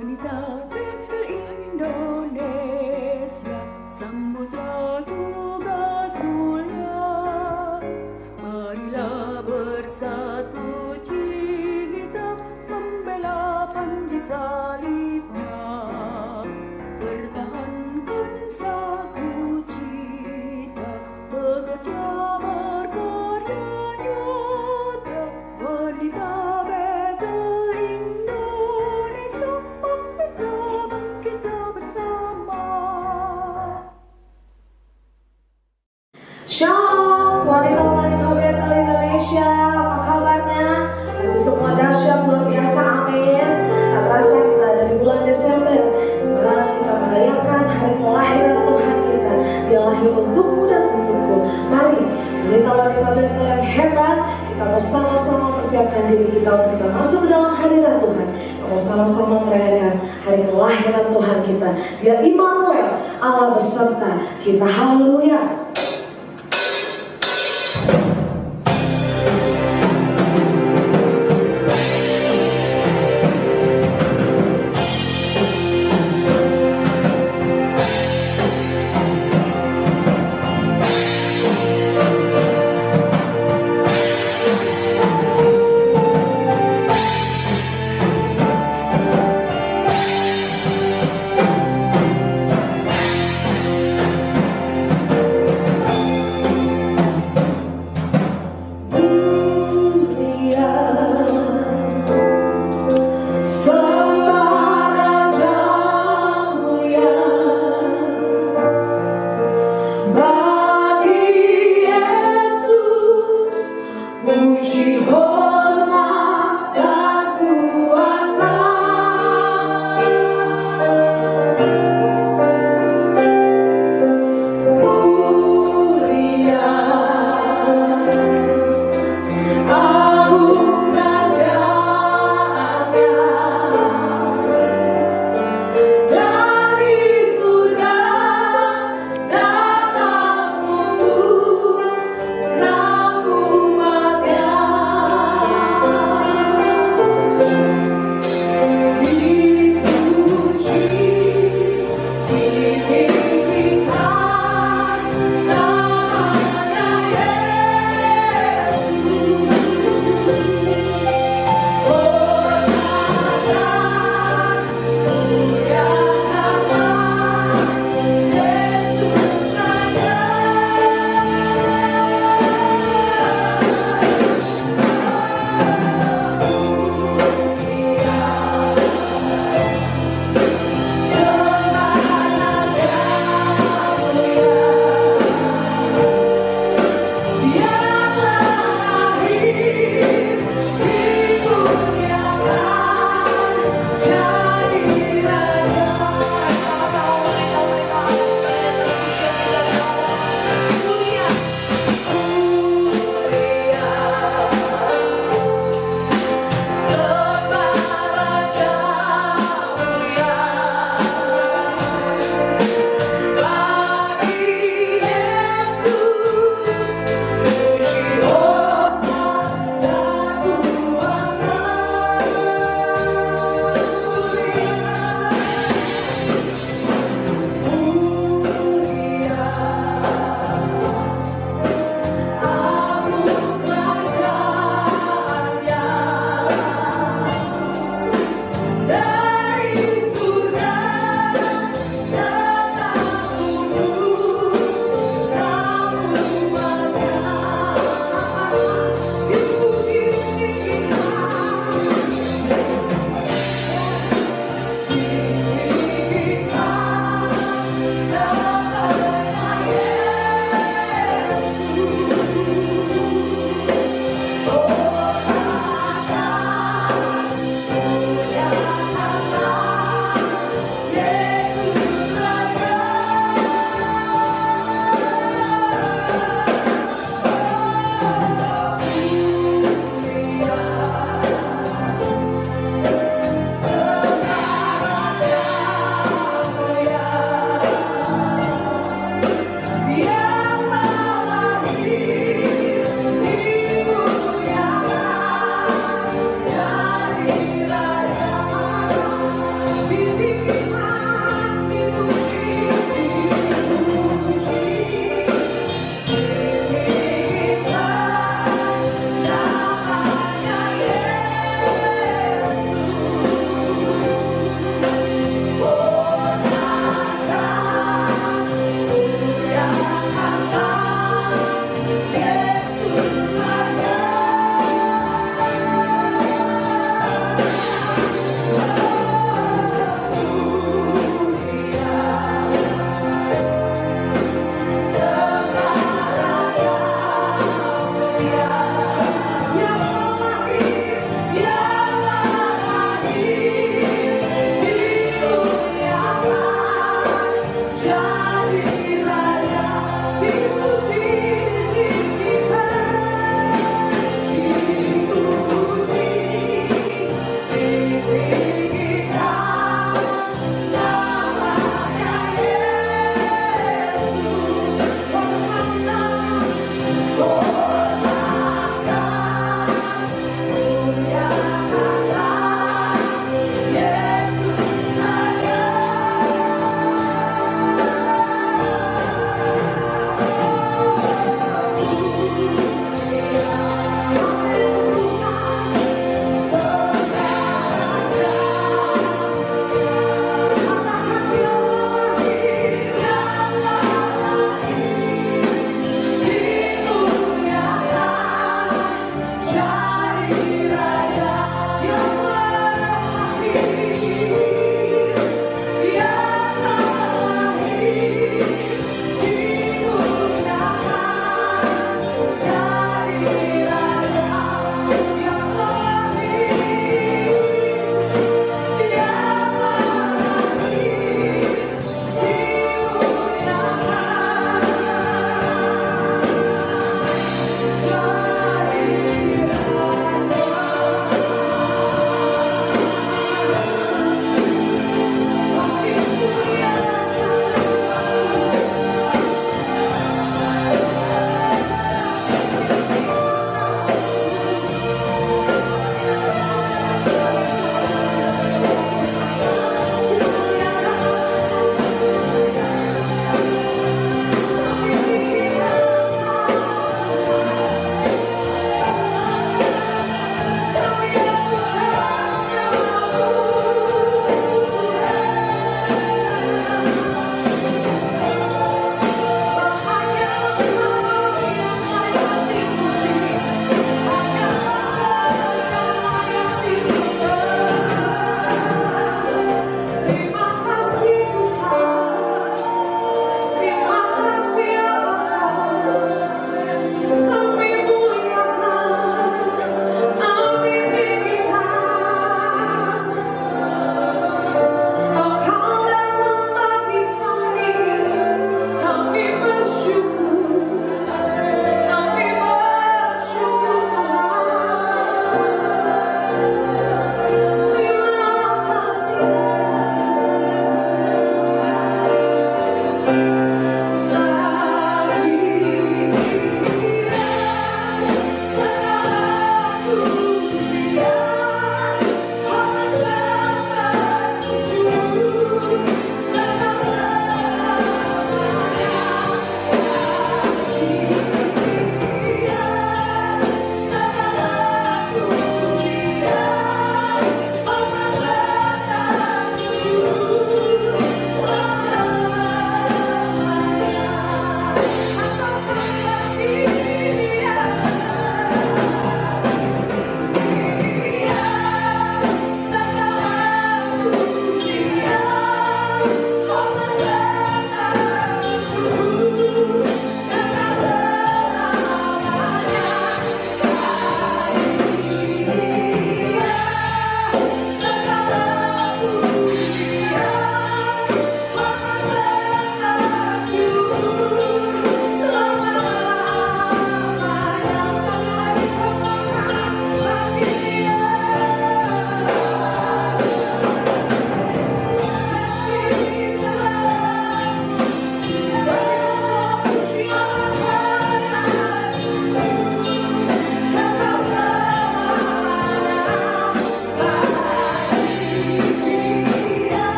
Wanita Pintar Indonesia, sambutlah tugas mulia. Marilah bersatu kita membela panji salibnya. Pertahankan satu cita, bekerja berkarya nyata. Wanita Battle Indonesia, membela kita bersama. Shalom, wanita-wanita Battle Indonesia, apa kabarnya? Masih semua dahsyat luar biasa, amin. Tak terasa kita ada di bulan Desember, bulan kita merayakan hari kelahiran Tuhan kita. Dia lahir untukmu dan untukku. Mari, wanita-wanita Battle yang hebat, kita mau sama-sama persiapkan diri kita untuk kita masuk ke dalam hadirat Tuhan. Kita mau sama-sama merayakan hari kelahiran Tuhan kita. Dia Immanuel, Allah beserta kita. Haleluya.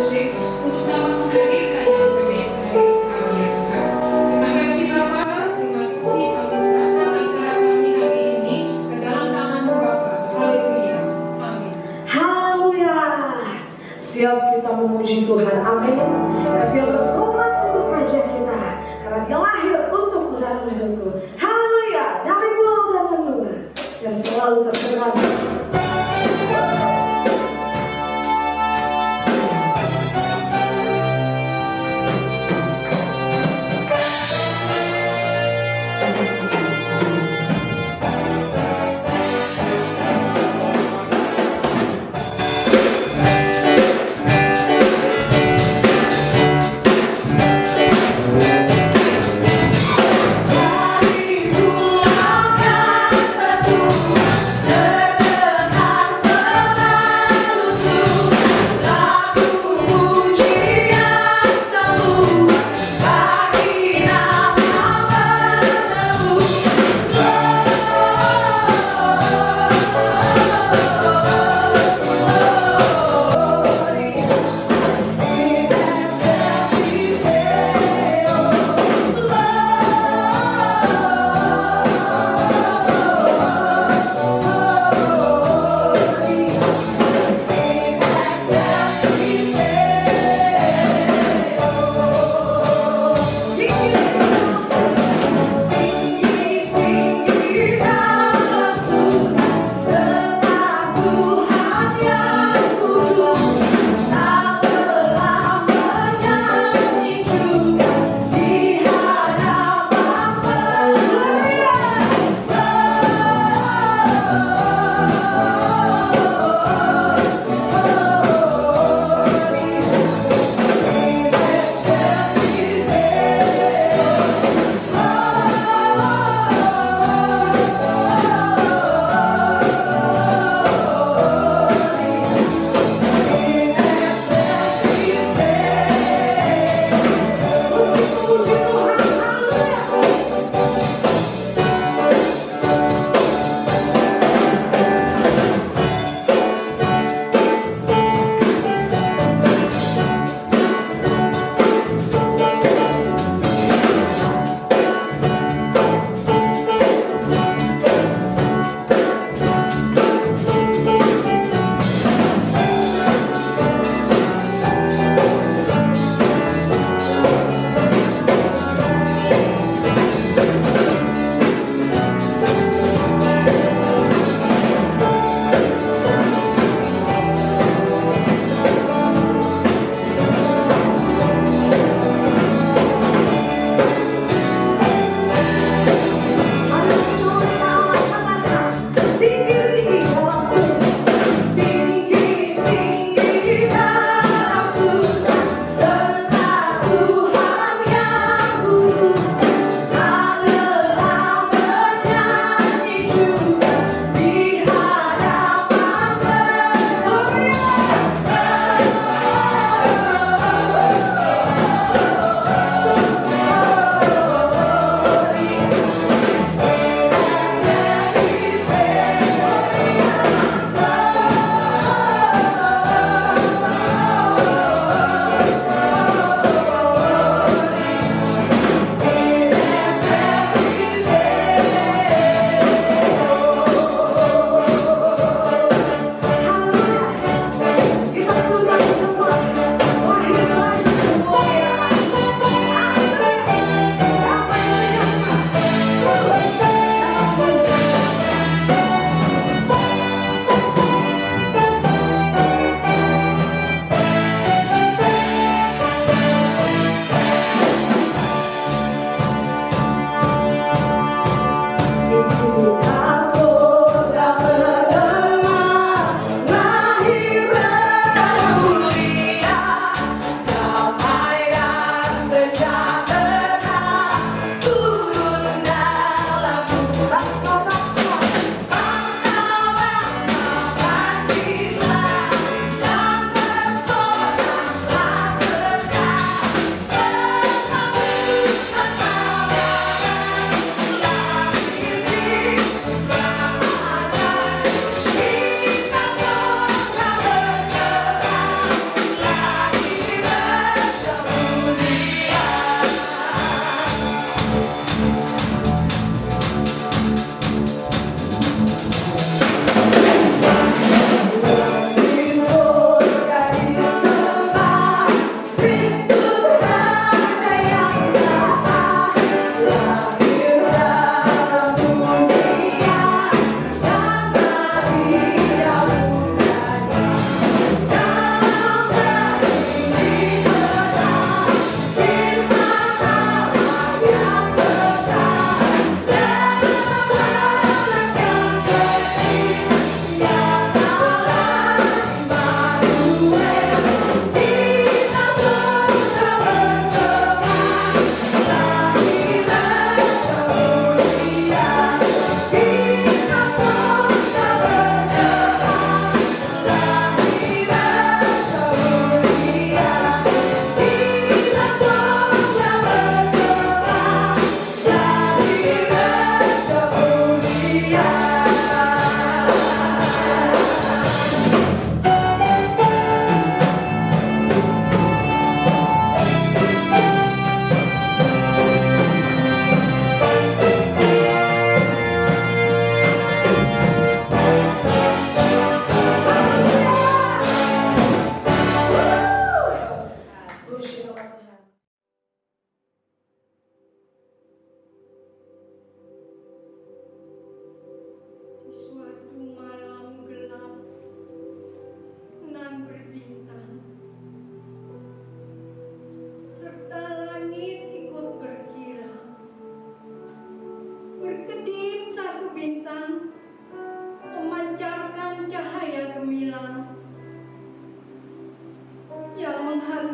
musik untuk dapat menghadirkannya bagi kami ya Tuhan. Terima kasih Bapa, terima kasih kami serahkan acara kami hari ini ke dalam tangan-Mu Bapa. Haleluya. Amin. Haleluya. Siap kita memuji Tuhan. Amin. Siap bersorak untuk Raja kita, karena Dia lahir untuk melalui hidupku. Haleluya. Dari pulau dan benua yang selalu terkenal. Dari pulau dan benua terkenal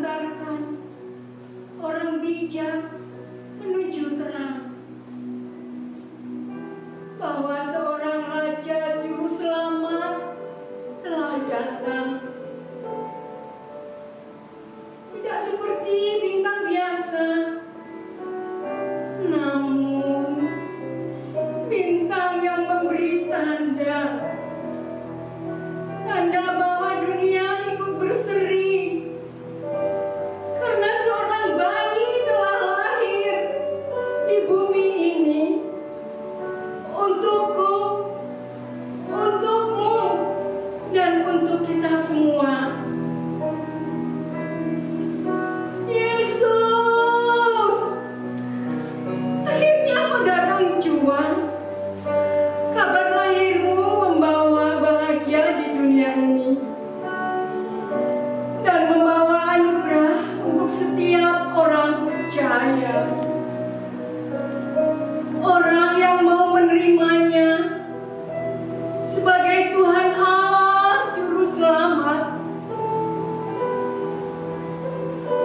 mengantarkan orang bijak menuju terang, bahwa seorang Raja Juru Selamat telah datang. Tidak seperti bintang biasa, namun bintang yang memberi tanda bahwa dunia ikut berseri karena seorang bayi telah lahir di bumi ini untukku, untukmu, dan untuk kita semua. Yesus, akhirnya kau datang jua. Kabar lahirmu membawa bahagia di dunia ini dan membawa anugerah untuk setiap orang percaya. Orang yang mau menerimanya sebagai Tuhan Allah Juru Selamat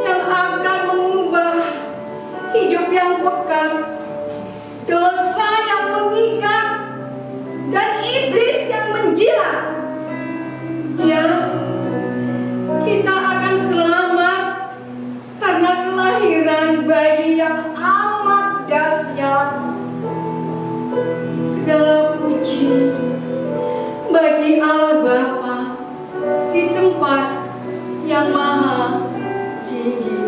yang akan mengubah hidup yang pekat, dosa yang mengikat, dan iblis yang menjilat. Ya, kita akan selamat karena kelahiran bayi yang amat dahsyat. Segala puji bagi Allah Bapa di tempat yang maha tinggi.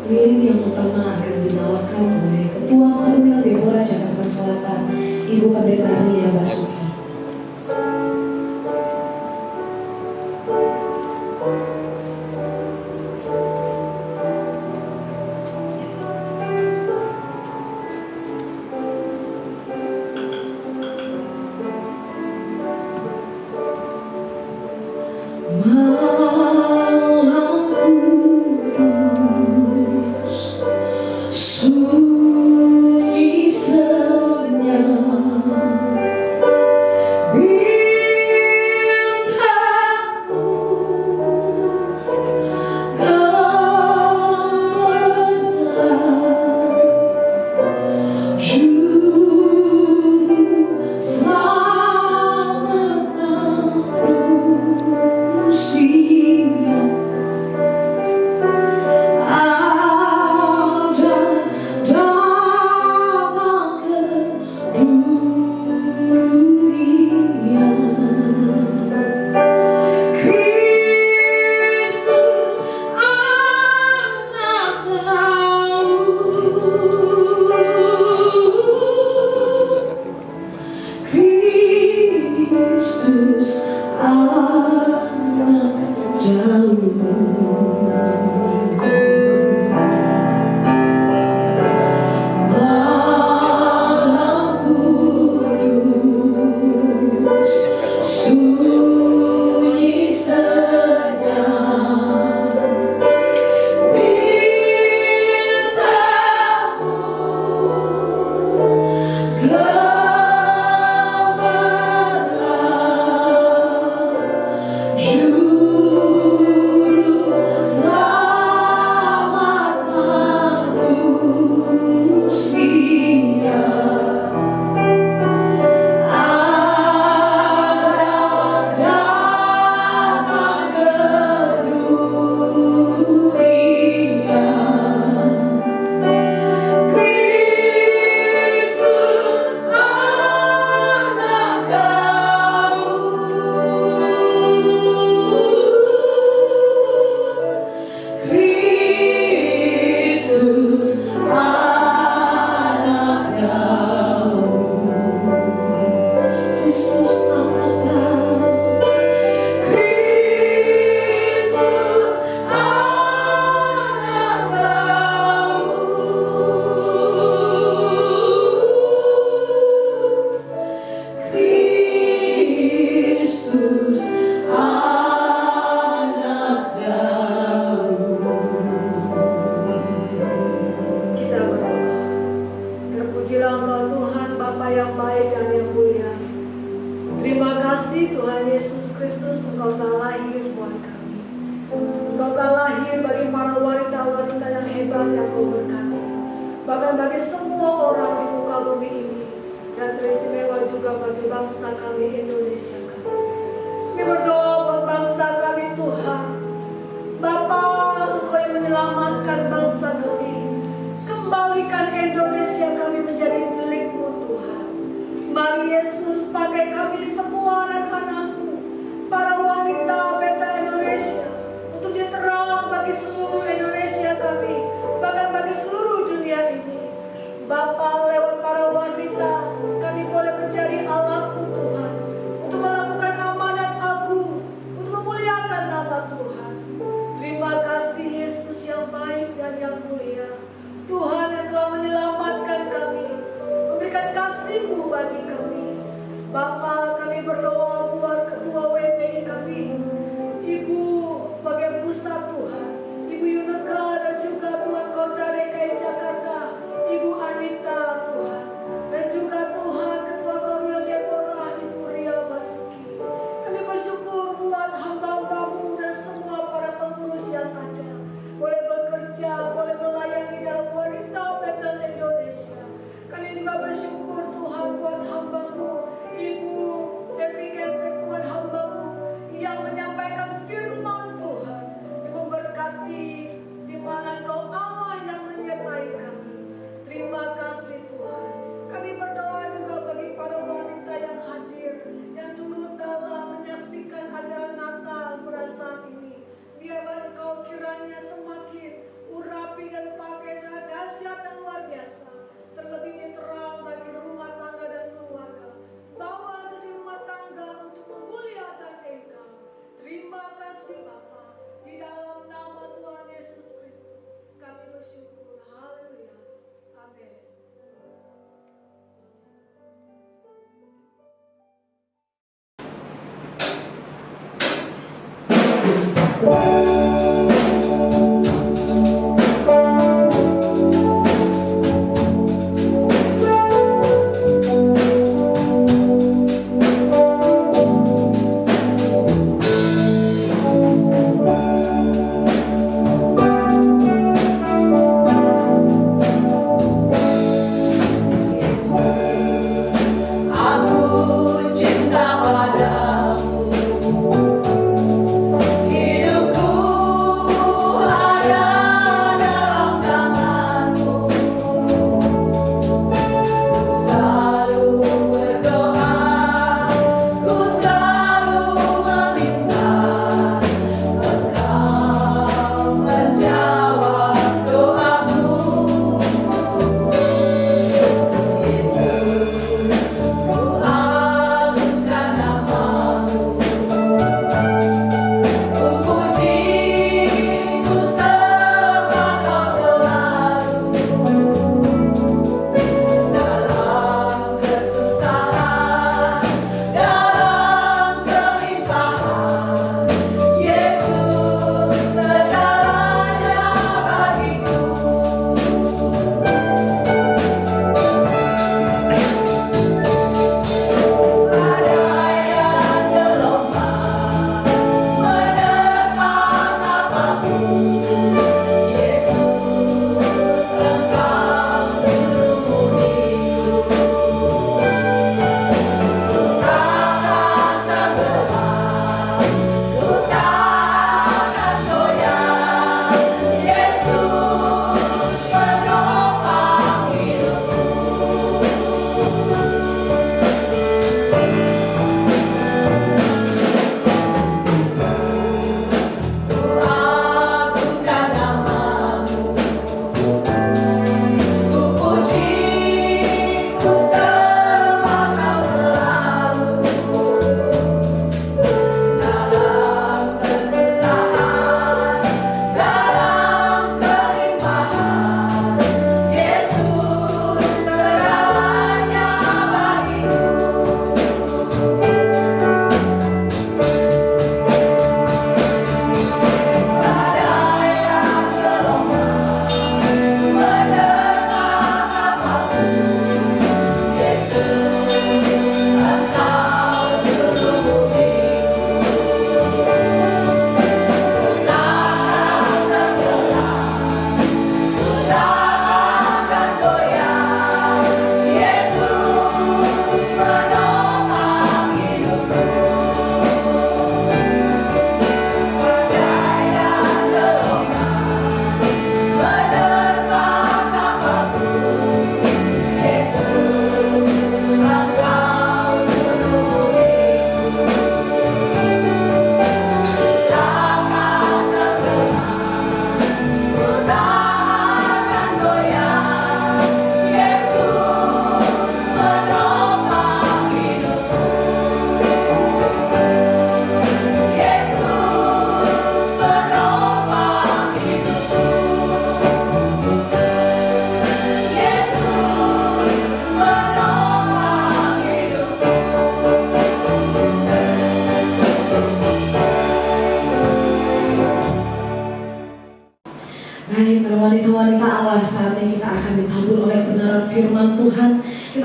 Lilin yang utama akan dinyalakan oleh Ketua Korwil Deborah Jakarta Selatan, Ibu Pendeta Ria Basuki. Sunyi senyap Kristus yang baik dan yang mulia. Terima kasih Tuhan Yesus Kristus, Engkau telah lahir buat kami. Engkau telah lahir bagi para wanita-wanita yang hebat yang Kau berkati. Bahkan bagi semua orang di muka bumi ini. Dan teristimewa juga bagi bangsa kami, Indonesia kami. Kami berdoa buat bangsa kami Tuhan. Bapa, Engkau yang menyelamatkan bangsa kami. Kembalikan Indonesia kami menjadi milik-Mu Tuhan. Mari Yesus pakai kami semua anak-anak-Mu, para wanita Beta Indonesia, untuk dia terang bagi seluruh Indonesia kami, bahkan bagi seluruh dunia ini. Bapa, lewat para wanita, kami boleh menjadi alat-Mu Tuhan, untuk melakukan amanat Agung, untuk memuliakan nama Tuhan. Terima kasih Yesus yang baik dan yang mulia. Tuhan yang telah menyelamatkan kami, memberikan kasih-Mu bagi kami. Bapa, kami berdoa buat ketua WPI kami, Ibu bagian pusat Tuhan, Ibu Yuneka dan juga Tuhan Korda DKI Jakarta, Ibu Anita Tuhan, dan juga Tuhan Ketua Korwil Deborah Ibu Ria Basuki. Kami bersyukur buat hamba-Hamba-Mu dan semua para pengurus yang ada, boleh bekerja, boleh melayani dalam wanita Bethel Indonesia. Kami juga bersyukur Tuhan buat hamba-Mu, Ibu Devi Kesek, Tuhan hamba-Mu yang menyampaikan firman Tuhan, yang memberkati di mana Engkau Allah yang menyertai kami. Terima kasih Tuhan. Kami berdoa juga bagi para wanita yang hadir, yang turut dalam menyaksikan ajaran Natal pada saat ini. Biarlah Engkau kiranya semakin urapi dan pakai sangat dahsyat dan luar biasa. Terlebih terang bagi rumah tangga dan keluarga. Bawa sesi rumah tangga untuk memuliakan Engkau. Terima kasih Bapa. Di dalam nama Tuhan Yesus Kristus kami bersyukur. Haleluya. Amin. Hidupku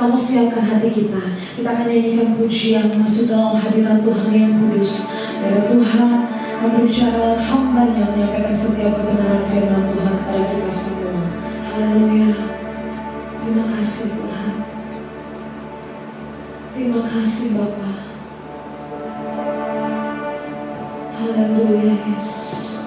kamu siapkan hati kita. Kita akan nyanyikan pujian masuk dalam hadirat Tuhan yang kudus. Ya Tuhan, kami berbicara hamba-Nya menyampaikan setiap kebenaran firman Tuhan kepada kita semua. Haleluya. Terima kasih Tuhan. Terima kasih Bapa. Haleluya Yesus.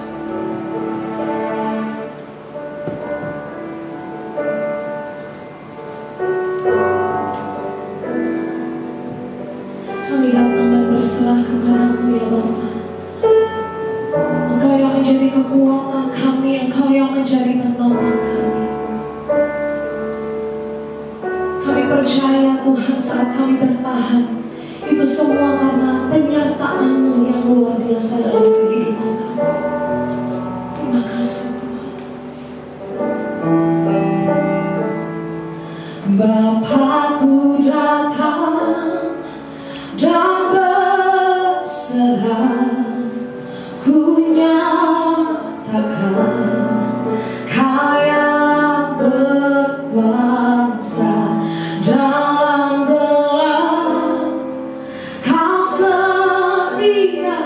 Kami datang dan berserah kepada-Mu ya Bapa. Engkau yang menjadi kekuatan kami, Engkau yang menjadi penolong kami. Kami percaya Tuhan saat kami bertahan, itu semua karena penyertaan-Mu yang luar biasa dalam kehidupan kami. Terima kasih Tuhan. Bapakku datang dan berserah, ku nyatakan Kau yang berkuasa dalam gelap. Kau setia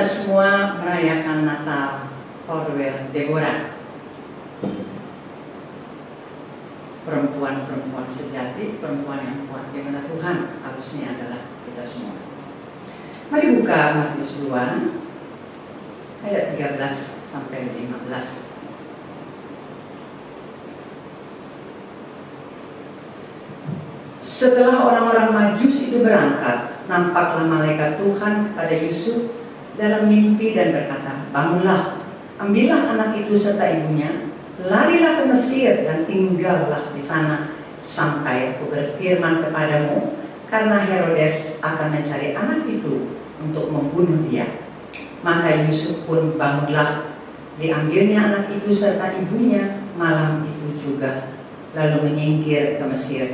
semua merayakan Natal Orwell Deborah. Perempuan-perempuan sejati, perempuan yang kuat di mana Tuhan harusnya adalah kita semua. Mari buka Matius 2 ayat 13 sampai 15. Setelah orang-orang Majus itu berangkat, nampaklah malaikat Tuhan kepada Yusuf dalam mimpi dan berkata, "Bangunlah, ambillah anak itu serta ibunya, larilah ke Mesir dan tinggallah di sana sampai aku berfirman kepadamu, karena Herodes akan mencari anak itu untuk membunuh dia." Maka Yusuf pun bangunlah, diambilnya anak itu serta ibunya malam itu juga, lalu menyingkir ke Mesir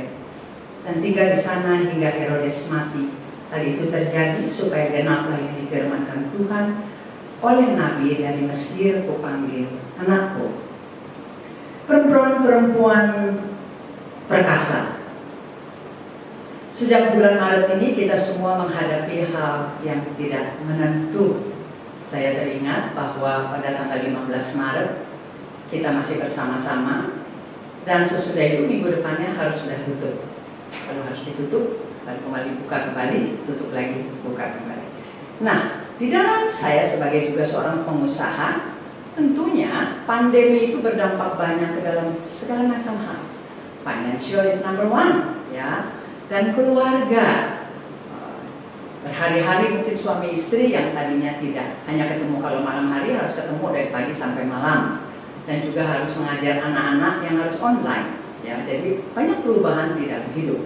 dan tinggal di sana hingga Herodes mati. Hal itu terjadi supaya genaplah yang difirmankan Tuhan oleh Nabi, "Dari Mesir kupanggil anakku." Perempuan-perempuan perkasa. Sejak bulan Maret ini kita semua menghadapi hal yang tidak menentu. Saya teringat bahwa pada tanggal 15 Maret kita masih bersama-sama, dan sesudah itu minggu depannya harus sudah tutup. Kalau harus ditutup, lalu kembali buka kembali, tutup lagi, buka kembali. Nah, di dalam saya sebagai juga seorang pengusaha, tentunya pandemi itu berdampak banyak ke dalam segala macam hal. Financial is number one, ya, dan keluarga. Berhari-hari mungkin suami istri yang tadinya tidak hanya ketemu kalau malam hari, harus ketemu dari pagi sampai malam, dan juga harus mengajar anak-anak yang harus online, ya. Jadi banyak perubahan di dalam hidup.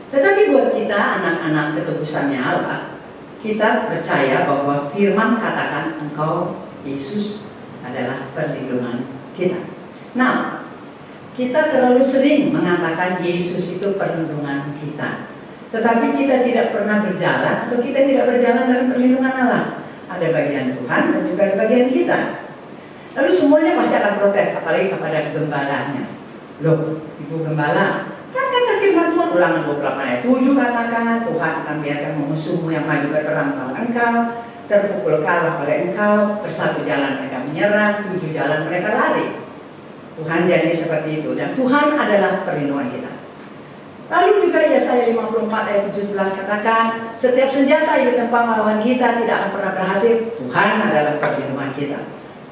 Tetapi buat kita anak-anak ketebusannya Allah, kita percaya bahwa firman katakan engkau Yesus adalah perlindungan kita. Nah, kita terlalu sering mengatakan Yesus itu perlindungan kita, tetapi kita tidak pernah berjalan, atau kita tidak berjalan dalam perlindungan Allah. Ada bagian Tuhan dan juga ada bagian kita. Lalu semuanya pasti akan protes, apalagi kepada gembalanya. "Loh, Ibu Gembala, kan kata firman Tuhan Ulangan 28 ayat 7 katakan Tuhan akan biarkan musuhmu yang maju berperang melawan engkau, terpukul kalah oleh engkau, bersatu jalan mereka menyerang, 7 jalan mereka lari." Tuhan janji seperti itu, dan Tuhan adalah perlindungan kita. Lalu juga Yesaya 54 ayat 17 katakan, setiap senjata yang ditempah melawan kita tidak akan pernah berhasil. Tuhan adalah perlindungan kita.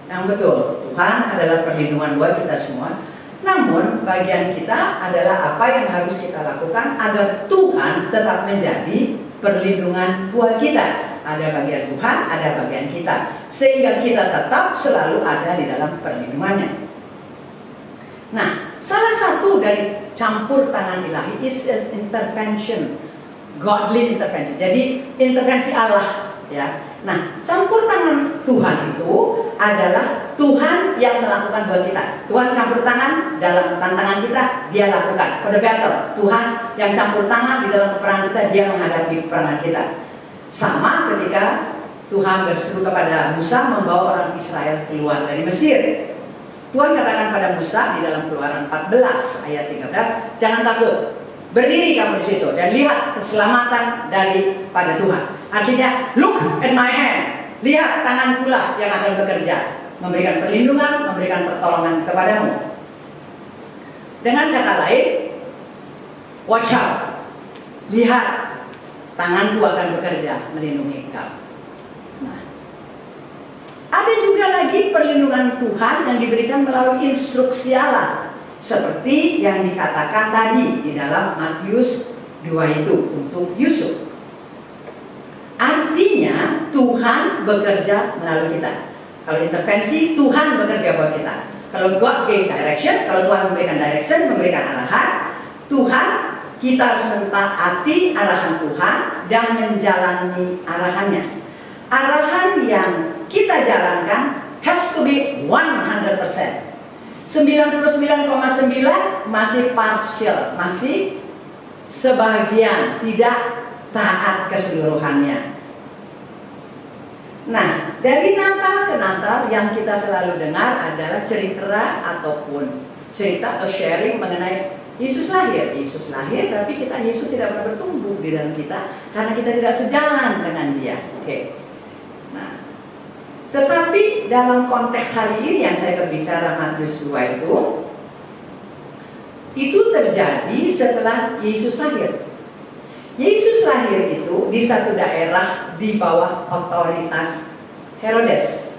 Yang betul, Tuhan adalah perlindungan buat kita semua. Namun bagian kita adalah apa yang harus kita lakukan agar Tuhan tetap menjadi perlindungan buat kita. Ada bagian Tuhan, ada bagian kita, sehingga kita tetap selalu ada di dalam perlindungannya. Nah, salah satu dari campur tangan ilahi is intervention, godly intervention. Jadi intervensi Allah, ya. Nah, campur tangan Tuhan itu adalah Tuhan yang melakukan buat kita. Tuhan campur tangan dalam tantangan kita, Dia lakukan. For the battle, Tuhan yang campur tangan di dalam peperangan kita, Dia menghadapi peperangan kita. Sama ketika Tuhan berseru kepada Musa membawa orang Israel keluar dari Mesir. Tuhan katakan pada Musa di dalam Keluaran 14 ayat 13, "Jangan takut, berdiri kamu di situ dan lihat keselamatan daripada Tuhan." Artinya, look at my hands, lihat tangan pula yang akan bekerja, memberikan perlindungan, memberikan pertolongan kepadamu. Dengan kata lain, watch out, lihat tanganku akan bekerja melindungi engkau. Nah, ada juga lagi perlindungan Tuhan yang diberikan melalui instruksi Allah, seperti yang dikatakan tadi di dalam Matius 2 itu untuk Yusuf. Artinya Tuhan bekerja melalui kita. Kalau intervensi, Tuhan bekerja buat kita. Kalau God gave direction, kalau Tuhan memberikan direction, memberikan arahan, Tuhan, kita harus mentaati arahan Tuhan dan menjalani arahannya. Arahan yang kita jalankan has to be 100%. 99,9 masih partial, masih sebagian, tidak taat keseluruhannya. Nah, dari Natal ke Natal yang kita selalu dengar adalah cerita ataupun cerita atau sharing mengenai Yesus lahir. Yesus lahir, tapi Yesus tidak pernah bertumbuh di dalam kita karena kita tidak sejalan dengan Dia. Oke. Tetapi dalam konteks hari ini yang saya berbicara Matius 2 itu terjadi setelah Yesus lahir. Yesus lahir itu di satu daerah di bawah otoritas Herodes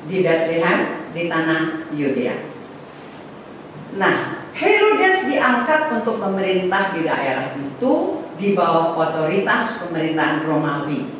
di Bethlehem di tanah Yudea. Nah, Herodes diangkat untuk memerintah di daerah itu di bawah otoritas pemerintahan Romawi.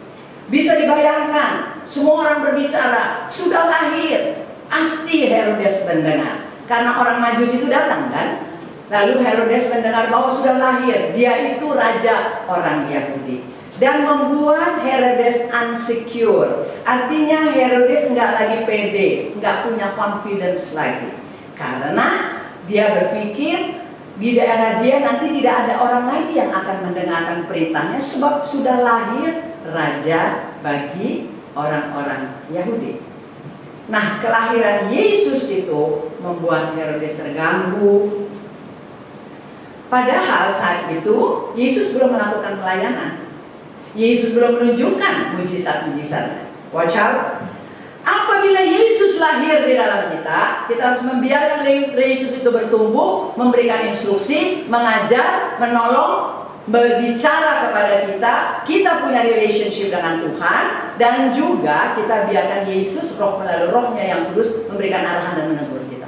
Bisa dibayangkan, semua orang berbicara, sudah lahir. Pasti Herodes mendengar, karena orang Majus itu datang kan. Lalu Herodes mendengar bahwa sudah lahir, dia itu raja orang Yahudi, dan membuat Herodes insecure. Artinya Herodes nggak lagi pede, nggak punya confidence lagi, karena dia berpikir di daerah dia nanti tidak ada orang lagi yang akan mendengarkan perintahnya, sebab sudah lahir raja bagi orang-orang Yahudi. Nah, kelahiran Yesus itu membuat Herodes terganggu. Padahal saat itu Yesus belum melakukan pelayanan. Yesus belum menunjukkan mujizat-mujizat. Watch out. Apabila Yesus lahir di dalam kita harus membiarkan Yesus itu bertumbuh, memberikan instruksi, mengajar, menolong, berbicara kepada kita. Kita punya relationship dengan Tuhan, dan juga kita biarkan Yesus melalui Rohnya yang kudus memberikan arahan dan menegur kita.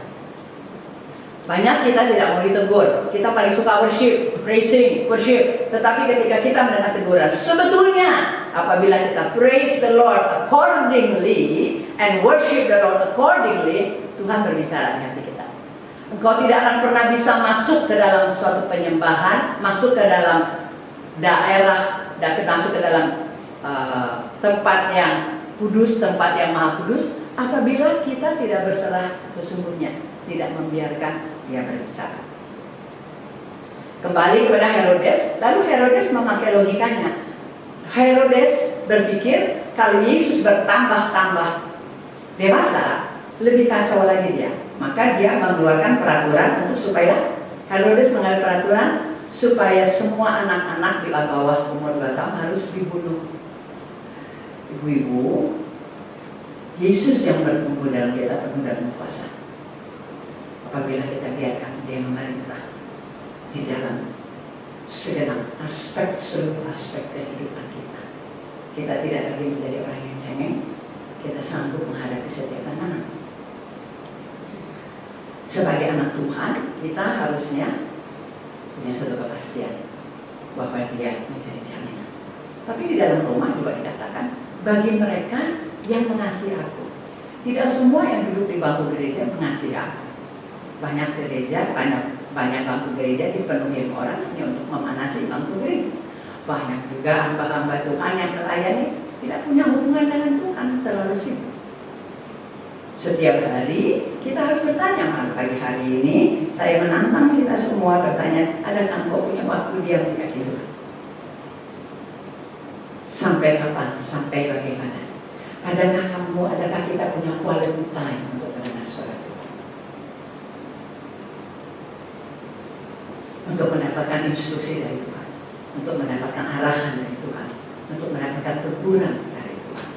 Banyak kita tidak mau ditegur. Kita paling suka worship, praising, worship. Tetapi ketika kita mendengar teguran, sebetulnya apabila kita praise the Lord accordingly and worship the Lord accordingly, Tuhan berbicara di hati kita. Engkau tidak akan pernah bisa masuk ke dalam suatu penyembahan, masuk ke dalam daerah, masuk ke dalam tempat yang kudus, tempat yang maha kudus, apabila kita tidak berserah sesungguhnya, tidak membiarkan dia berbicara. Kembali kepada Herodes, lalu Herodes memakai logikanya. Herodes berpikir kalau Yesus bertambah-tambah dewasa, lebih kacau lagi dia. Maka dia mengeluarkan peraturan supaya Herodes mengambil peraturan supaya semua anak-anak di bawah umur 2 tahun harus dibunuh. Ibu-ibu, Yesus yang bertumbuh dalam kita penuh dan kuasa. Apabila kita biarkan dia memerintah di dalam segenap aspek, seluruh aspek kehidupan kita, kita tidak lagi menjadi orang yang cengeng. Kita sanggup menghadapi setiap tantangan. Sebagai anak Tuhan, kita harusnya punya satu kepastian bahwa dia menjadi jaminan. Tapi di dalam Roma juga dikatakan, bagi mereka yang mengasihi aku. Tidak semua yang duduk di bangku gereja mengasihi aku. Banyak gereja, banyak bangku gereja dipenuhi orang hanya untuk memanasi bangku gereja. Banyak juga hamba-hamba Tuhan yang melayani tidak punya hubungan dengan Tuhan, terlalu sibuk. Setiap hari kita harus bertanya. Pagi hari ini saya menantang kita semua bertanya, adakah engkau punya waktu diam di kaki Tuhan? Sampai kapan? Sampai bagaimana? Adakah kita punya quality time untuk mendengar suara Tuhan? Untuk mendapatkan instruksi dari Tuhan, untuk mendapatkan arahan dari Tuhan, untuk mendapatkan teguran dari Tuhan.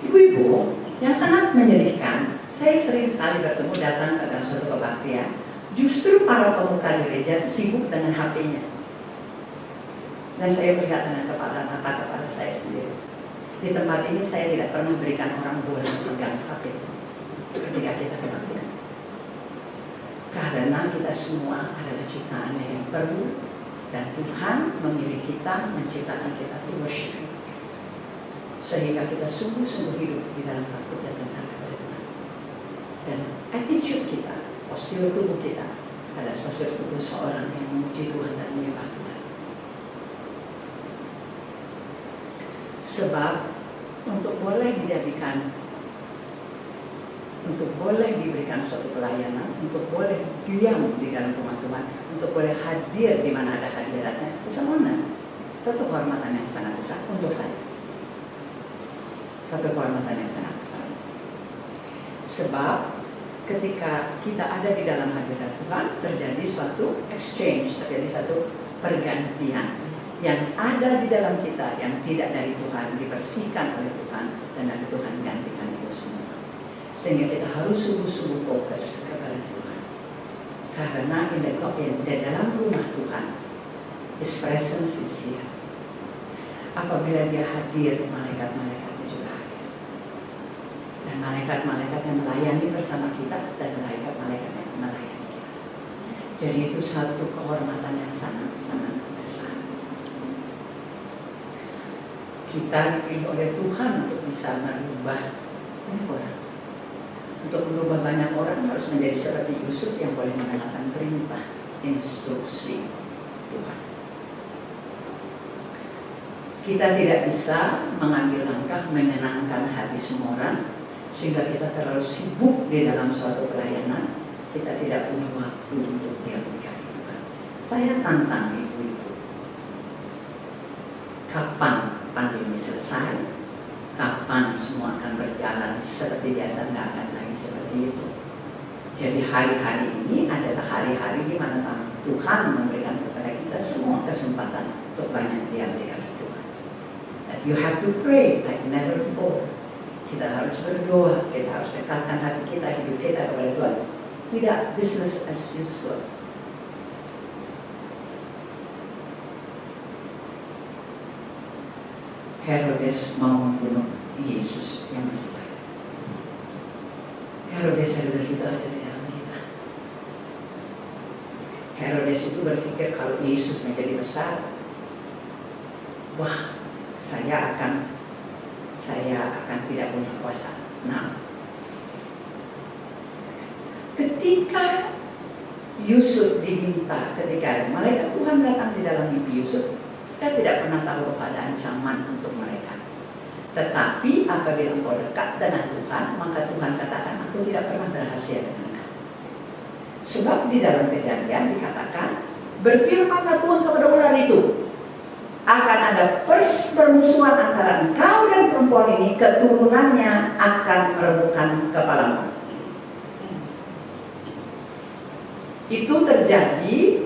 Ibu-ibu, yang sangat menyedihkan, saya sering sekali bertemu datang ke dalam satu kebaktian, justru para pemuka gereja itu sibuk dengan HP-nya. Dan saya melihat dengan kepala mata kepada saya sendiri. Di tempat ini saya tidak pernah berikan orang boleh pegang HP ketika kita kebaktian. Karena kita semua adalah ciptaannya yang perlu, dan Tuhan memilih kita, menciptakan kita to worship, sehingga kita sungguh-sungguh hidup di dalam takut dan tentang kepada Tuhan. Dan attitude kita, postur tubuh kita adalah postur tubuh seorang yang memuji Tuhan dan menyembah Tuhan. Sebab untuk boleh dijadikan, untuk boleh diberikan suatu pelayanan, untuk boleh diam di dalam rumah Tuhan, untuk boleh hadir di mana ada hadiratnya, semuanya satu kehormatan yang sangat besar untuk saya. Satu kehormatan yang sangat besar. Sebab ketika kita ada di dalam hadirat Tuhan, terjadi suatu exchange, terjadi satu pergantian. Yang ada di dalam kita yang tidak dari Tuhan dibersihkan oleh Tuhan, dan dari Tuhan gantikan itu Sehingga kita harus sungguh-sungguh fokus kepada Tuhan. Karena di dalam rumah Tuhan, His presence is here. Apabila Dia hadir, malaikat-malaikatnya juga hadir. Dan malaikat-malaikat yang melayani bersama kita dan malaikat-malaikat yang melayani kita. Jadi itu satu kehormatan yang sangat-sangat besar. Kita dipilih oleh Tuhan untuk bisa merubah banyak orang. Untuk merubah banyak orang harus menjadi seperti Yusuf yang boleh mendengarkan perintah, instruksi Tuhan. Kita tidak bisa mengambil langkah menyenangkan hati semua orang, sehingga kita terlalu sibuk di dalam suatu pelayanan, kita tidak punya waktu untuk diam-diam Tuhan. Saya tantang ibu-ibu, kapan pandemi selesai, kapan semua akan berjalan seperti biasa, nggak akan lagi seperti itu. Jadi hari-hari ini adalah hari-hari di mana Tuhan memberikan kepada kita semua kesempatan untuk banyak diam di kaki Tuhan. That you have to pray like never before. Kita harus berdoa, kita harus dekatkan hati kita, hidup kita kepada Tuhan. Tidak business as usual. Herodes mau membunuh Yesus yang masih baik. Herodes itu ada di dalam kita. Herodes itu berpikir kalau Yesus menjadi besar, wah, saya akan tidak punya kuasa. Nah, ketika Yusuf diminta, ketika malaikat Tuhan datang di dalam mimpi Yusuf, kita tidak pernah tahu ada ancaman untuk mereka. Tetapi apabila engkau dekat dengan Tuhan, maka Tuhan katakan, aku tidak pernah berhasil dengan engkau. Sebab di dalam Kejadian dikatakan, berfirmanlah Tuhan kepada ular itu, akan ada permusuhan antara engkau dan perempuan ini, keturunannya akan merebutkan kepalamu. Itu terjadi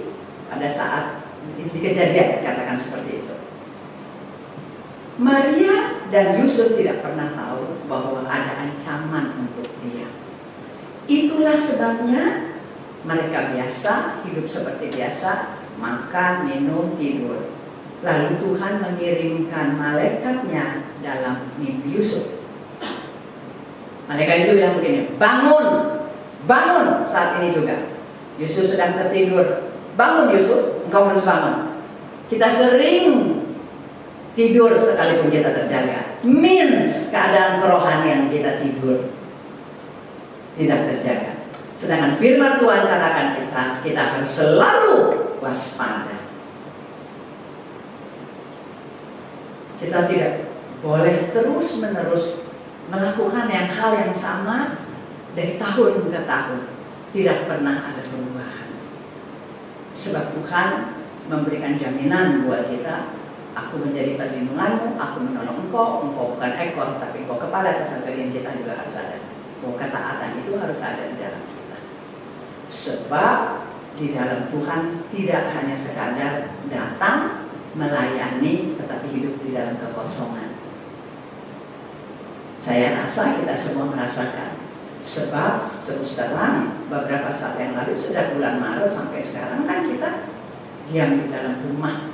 pada saat di Kejadian dikatakan seperti itu. Maria dan Yusuf tidak pernah tahu bahwa ada ancaman untuk dia. Itulah sebabnya mereka biasa hidup seperti biasa, makan, minum, tidur. Lalu Tuhan mengirimkan malaikatnya dalam mimpi Yusuf. Malaikat itu bilang begini, bangun, bangun saat ini juga. Yusuf sedang tertidur. Bangun Yusuf, engkau harus bangun. Kita sering tidur sekalipun kita terjaga. Means keadaan kerohanian kita tidur tidak terjaga. Sedangkan firman Tuhan katakan kita harus selalu waspada. Kita tidak boleh terus-menerus melakukan hal yang sama dari tahun ke tahun. Tidak pernah ada perubahan. Sebab Tuhan memberikan jaminan buat kita, aku menjadi perlindunganmu, aku menolong engkau bukan ekor, tapi engkau kepala, tetapi bagian kita juga harus ada. Bahwa ketaatan itu harus ada di dalam kita. Sebab di dalam Tuhan tidak hanya sekadar datang, melayani, tetapi hidup di dalam kekosongan. Saya rasa kita semua merasakan. Sebab terus terang beberapa saat yang lalu, sejak bulan Maret sampai sekarang kan kita diam di dalam rumah,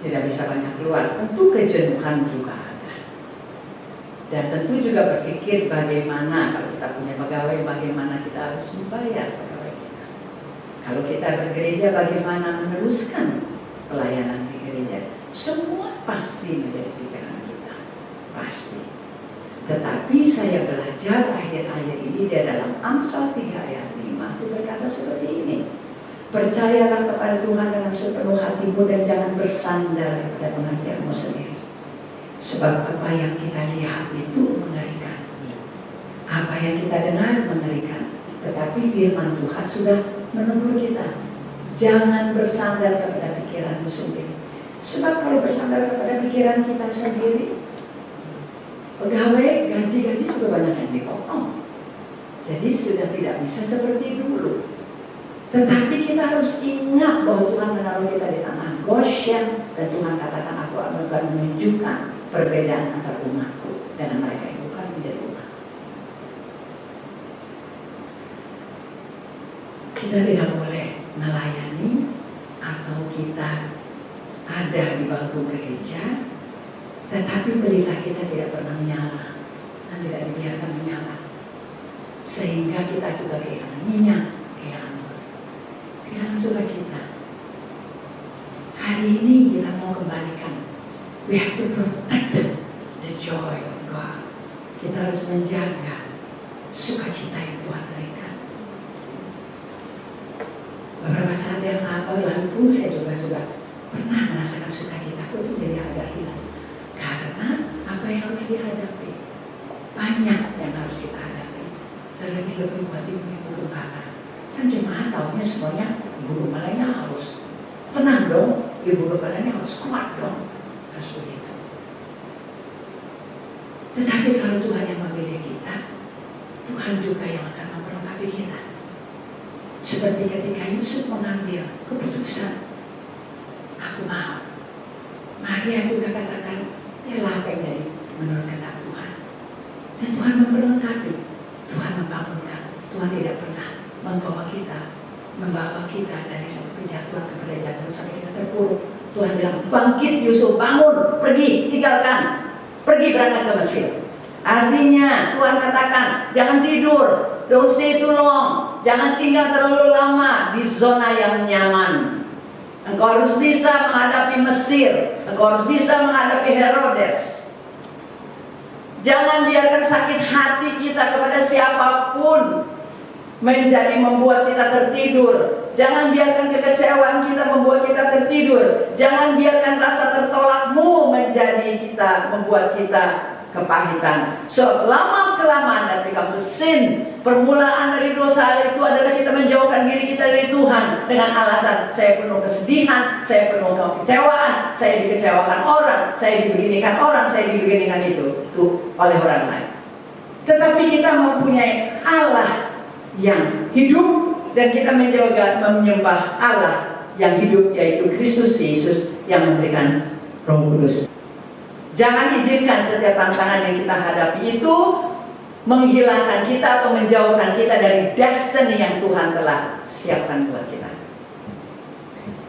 tidak bisa banyak keluar. Tentu kejenuhan juga ada. Dan tentu juga berpikir bagaimana kalau kita punya pegawai, bagaimana kita harus membayar pegawai kita. Kalau kita bergereja, bagaimana meneruskan pelayanan di gereja. Semua pasti menjadi pikiran kita, pasti. Tetapi saya belajar akhir-akhir ini di dalam Amsal 3 ayat 5 itu berkata seperti ini. Percayalah kepada Tuhan dengan sepenuh hatimu dan jangan bersandar kepada pengertianmu sendiri. Sebab apa yang kita lihat itu mengerikan. Apa yang kita dengar mengerikan. Tetapi firman Tuhan sudah menegur kita. Jangan bersandar kepada pikiranmu sendiri. Sebab kalau bersandar kepada pikiran kita sendiri, pegawai gaji juga banyak yang dipotong. Jadi sudah tidak bisa seperti dulu. Tetapi kita harus ingat bahwa Tuhan menaruh kita di tanah Goshen, dan Tuhan katakan, aku akan menunjukkan perbedaan antara umatku dan mereka yang bukan menjadi umat. Kita tidak boleh melayani atau kita ada di bangku gereja, tetapi pelita kita tidak pernah menyala dan tidak dibiarkan menyala, sehingga kita juga kehilangan minyak, kehilangan sukacita. Hari ini kita mau kembalikan. We have to protect the joy of God. Kita harus menjaga sukacita yang Tuhan berikan. Beberapa saat yang lalu saya juga sudah pernah merasakan sukacitaku itu jadi agak hilang. Karena apa yang harus dihadapi, banyak yang harus kita hadapi. Terlebih lebih buat ibu-ibu gembala. Kan jemaat tahunya semuanya ibu gembalanya harus tenang dong, ibu gembalanya harus kuat dong, harus begitu. Tetapi kalau Tuhan yang memilih kita, Tuhan juga yang akan memperlengkapi kita. Seperti ketika Yusuf mengambil keputusan, aku mau. Maria juga katakan, yalah apa yang jadi menurut kehendak Tuhan. Dan Tuhan memperlengkapi, Tuhan membangunkan. Tuhan tidak pernah membawa kita dari satu kejatuhan kepada jatuh sampai kita terpuruk. Tuhan bilang, bangkit Yusuf, bangun, pergi, tinggalkan, pergi berangkat ke Mesir. Artinya Tuhan katakan, jangan tidur, don't stay too long, jangan tinggal terlalu lama di zona yang nyaman. Engkau harus bisa menghadapi Mesir, engkau harus bisa menghadapi Herodes. Jangan biarkan sakit hati kita kepada siapapun menjadi membuat kita tertidur. Jangan biarkan kekecewaan kita membuat kita tertidur. Jangan biarkan rasa tertolakmu membuat kita kepahitan. So lama-kelamaan that becomes a sin. Permulaan dari dosa itu adalah kita menjauhkan diri kita dari Tuhan dengan alasan saya penuh kesedihan, saya penuh kekecewaan, saya dikecewakan orang, saya dibeginikan orang, saya dibeginikan itu oleh orang lain. Tetapi kita mempunyai Allah yang hidup dan kita menyembah Allah yang hidup, yaitu Kristus Yesus yang memberikan Roh Kudus. Jangan izinkan setiap tantangan yang kita hadapi itu menghilangkan kita atau menjauhkan kita dari destiny yang Tuhan telah siapkan buat kita.